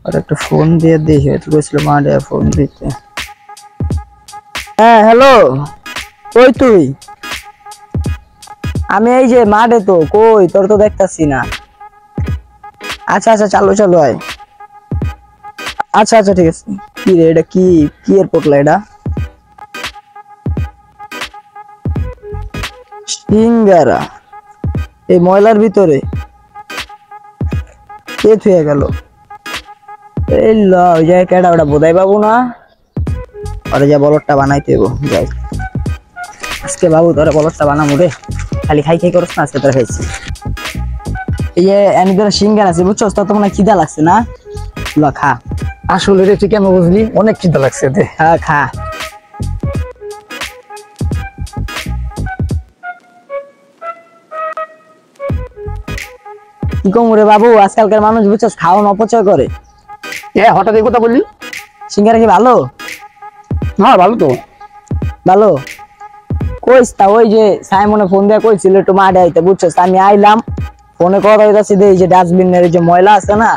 আর একটা ফোন দিয়ে দেখি, হয়তো কইছিল মাঠে ফোন দিতে। হ্যাঁ হ্যালো, কই তুই? আমি এই যে মাঠে। তো কই, তোর তো দেখতাছি না। আচ্ছা আচ্ছা, চালো চালো আয়। আচ্ছা আচ্ছা ঠিক আছে। কি রে, এটা কি কি এর পোটলা এটা? সিঙ্গারা এই ময়লার ভিতরে কে থুয়ে গেল? এই ল, ওই জায়গায় কেডা ওটা বোধাই বাবু না? আরে যা বলদটা বানাইতে হইব, যাই আজকে বাবু তোরা বলদটা বানাবো রে। খালি খাই খাই করছ না, আজকে তোরা খাইছি। এই যে এনে ধরে সিঙ্গারা আছে বুঝছস, তোর তো মনে হয় খিদা লাগছে না? ল খা। আসলে রে তুই কেন বুঝলি, অনেক খিদা লাগছে দে। হ্যাঁ খা। কি কম রে বাবু, আজকালকার মানুষ বুঝছস খাওয়ান অপচয় করে। হঠাৎ এই কথা বললি? সিঙ্গারা কি ভালো? হ্যাঁ ভালো তো। ভালো কইস তা? ওই যে সাইমনে ফোন দিয়ে কইছিল একটু মাঠে আইতে বুঝছস, আমি আইলাম। ফোনে কথা হইতাছি, এই যে ডাস্টবিনের যে ময়লা আছে না,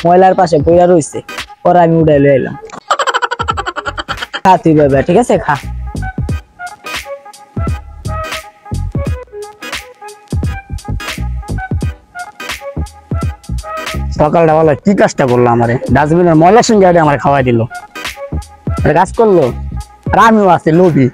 ময়লার পাশে পইরা রইছে, পরে আমি উঠাই লই আইলাম। খা তুই বাবা, ঠিক আছে খা। সকালটা বলো কি কাজটা করলো, আমারে ডাস্টবিনের ময়লার সঙ্গে আমার খাওয়াই দিল। কাজ করলো আর আমিও আছি লোভী।